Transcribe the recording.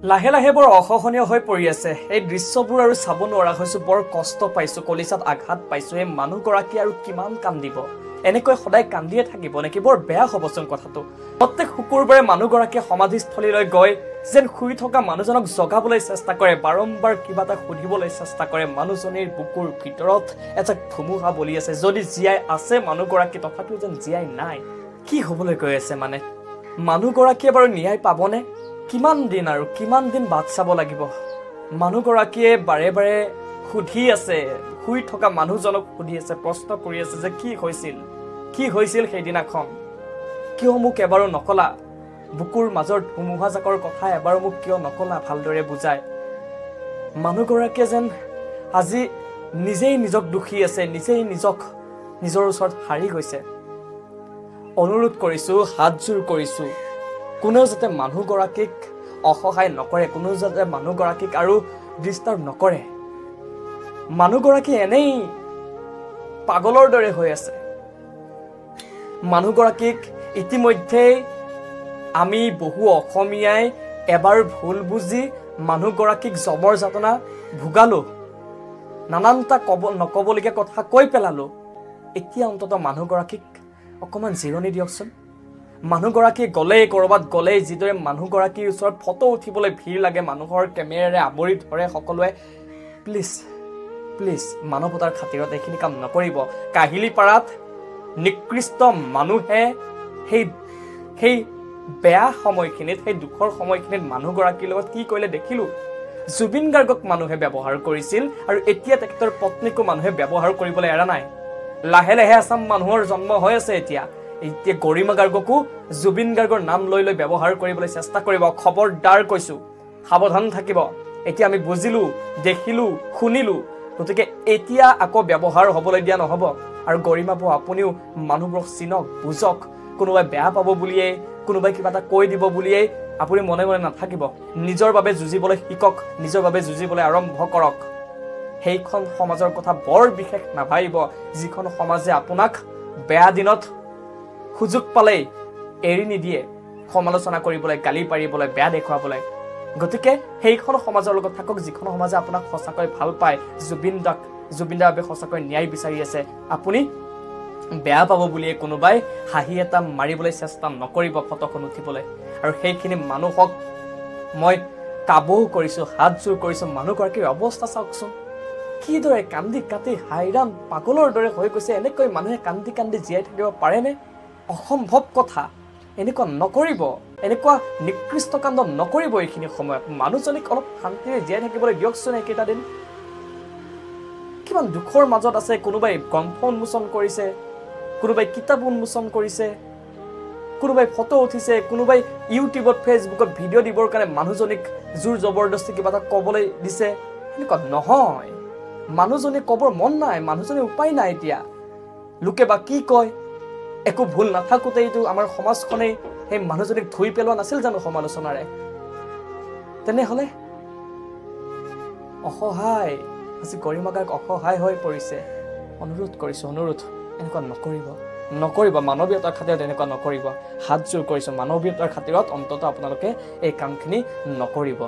লাহে লাহে বৰ অসহনীয় হৈ পৰি আছে এই দৃশ্যবোৰ আৰু চাব নোৱাৰা হৈছো বৰ কষ্ট পাইছো কলিজাত আঘাত পাইছো এই মানুহগৰাকী আৰু কিমান কান্দিব এনেকৈ সদায় কান্দিয়ে থাকিব নেকি বৰ বেয়া হ'বচোন কথাটো প্ৰত্যেক শুকুৰবাৰে মানুহগৰাকীয়ে সমাধিস্থলীলৈ গৈ যেন শুই থকা মানুহজনক জগাবলৈ চেষ্টা কৰে বাৰম্বাৰ কিবা এটা সুধিবলৈ চেষ্টা কৰে মানুহজনীৰ বুকুৰ ভিতৰত এটা ধুমুহা বলি আছে যদি জীয়াই আছে মানুহগৰাকী তথাপিও যেন জীয়াই নাই কি হ'বলৈ গৈ আছে মানে মানুহগৰাকীয়ে বাৰু ন্যায় পাবনে কিমান দিন বাট চাব লাগিব মানুহগৰাকীয়ে বাৰে বাৰে সুধি আছে শুই থকা মানুহজনক সুধি আছে প্ৰশ্ন কৰি আছে যে কি হৈছিল সেইদিনাখন কিয় মোক এবাৰো নকলা বুকুৰ মাজৰ ধুমুহা জাকৰ কথা এবাৰো মোক কিয় নকলা ভালদৰে বুজাই মানুহগৰাকীয়ে যেন আজি নিজেই নিজক দুখী আছে নিজেই নিজৰ ওচৰত হাৰি গৈছে অনুৰোধ কৰিছো হাতজোৰ কৰিছো কোনেও যাতে মানুহগৰাকীক অসহায় নকৰে কোনেও যাতে মানুহগৰাকীক আৰু ডিষ্টাৰ্ব নকৰে মানুহগৰাকী এনেই পাগলৰ দৰে হৈ আছে মানুহগৰাকীক ইতিমধ্যে আমি বহু অসমীয়াই এবাৰ ভুল বুজি মানুহগৰাকীক জবৰ যাতনা ভুগালো নানানটা নকবলগীয়া কথা কৈ পেলালো এতিয়া অন্তত মানুহগৰাকীক অকমান জিৰণি দিয়কচোন মানুহগৰাকী গলেই কৰবাত গলেই যিদৰে মানুহগৰাকীৰ ওচৰত ফটো উঠিবলৈ ভিৰ লাগে মানুহৰ কেমেৰাৰে আৱৰি ধৰে সকলোৱে প্লিজ মানৱতাৰ খাতিৰত এইখিনি কাম নকৰিব কাহিলীপাৰাত নিকৃষ্ট মানুহে সেই বেয়া সময়খিনিত সেই দুখৰ সময়খিনিত মানুহগৰাকীৰ লগত কি কৰিলে দেখিলো জুবিন গাৰ্গক মানুহে ব্যৱহাৰ কৰিছিল আৰু এতিয়া তেখেতৰ পত্নীকো মানুহে ব্যৱহাৰ কৰিবলৈ এৰা নাই লাহে লাহে আছাম মানুহৰ জন্ম হৈ আছে এতিয়া গৰিমা গাৰ্গকো জুবিন গাৰ্গৰ নাম লৈ ব্যৱহাৰ কৰিবলৈ চেষ্টা কৰিব খবৰদাৰ কৈছো সাৱধান থাকিব এতিয়া আমি বুজিলো দেখিলো শুনিলো গতিকে এতিয়া আকৌ ব্যৱহাৰ হ'বলৈ দিয়া নহব আৰু গৰিমা বৌ আপুনিও মানুহবোৰক চিনক বুজক কোনোবাই বেয়া পাব বুলিয়ে কোনোবাই কিবা এটা কৈ দিব বুলিয়ে আপুনি মনে মনে নাথাকিব নিজৰ বাবে যুঁজিবলৈ শিকক নিজৰ বাবে যুঁজিবলৈ আৰম্ভ কৰক সেইখন সমাজৰ কথা বৰ বিশেষ নাভাবিব যিখন সমাজে আপোনাক বেয়া দিনত সুযোগ পালে এৰি নিদিয়ে সমালোচনা কৰিবলৈ গালি পাৰিবলৈ বেয়া দেখুৱাবলৈ গতিকে সেইখন সমাজৰ লগত থাকক যিখন সমাজে আপোনাক সঁচাকৈ ভাল পায় জুবিনদাৰ বাবে সঁচাকৈ ন্যায় বিচাৰি আছে আপুনি বেয়া পাব বুলিয়ে কোনোবাই হাঁহি এটা মাৰিবলৈ চেষ্টা নকৰিব ফটোখন উঠিবলৈ আৰু সেইখিনি মানুহক মই কাবৌ কৰিছো হাতজোৰ কৰিছো মানুহগৰাকীৰ অৱস্থা চাওকচোন কিদৰে কান্দি কাটি হাইৰাণ পাগলৰ দৰে হৈ গৈছে এনেকৈ মানুহে কান্দি কান্দি জীয়াই থাকিব পাৰেনে অসম্ভৱ কথা এনেকুৱা নকৰিব এনেকুৱা নিকৃষ্ট কাণ্ড নকৰিব এইখিনি সময়ত মানুহজনীক অলপ শান্তিৰে জীয়াই থাকিবলৈ দিয়কচোন এইকেইটা দিন কিমান দুখৰ মাজত আছে কোনোবাই গ্ৰন্থ উন্মোচন কৰিছে কোনোবাই কিতাপ উন্মোচন কৰিছে কোনোবাই ফটো উঠিছে কোনোবাই ইউটিউবত ফেচবুকত ভিডিঅ' দিবৰ কাৰণে মানুহজনীক জোৰ জবৰদস্তি কিবা এটা ক'বলৈ দিছে এনেকুৱা নহয় মানুহজনী ক'বৰ মন নাই মানুহজনী উপায় নাই এতিয়া লোকে বা কি কয় একো ভুল নাথাকোতেইতো আমাৰ সমাজখনেই সেই মানুহজনীক ধুই পেলোৱা নাছিল জানো সমালোচনাৰে তেনেহলে অসহায় আজি গৰিমা গাৰ্গ অসহায় হৈ পৰিছে অনুৰোধ কৰিছো এনেকুৱা নকৰিব মানৱীয়তাৰ খাতিৰত এনেকুৱা নকৰিব হাতজোৰ কৰিছো মানৱীয়তাৰ খাতিৰত অন্তত আপোনালোকে এই কামখিনি নকৰিব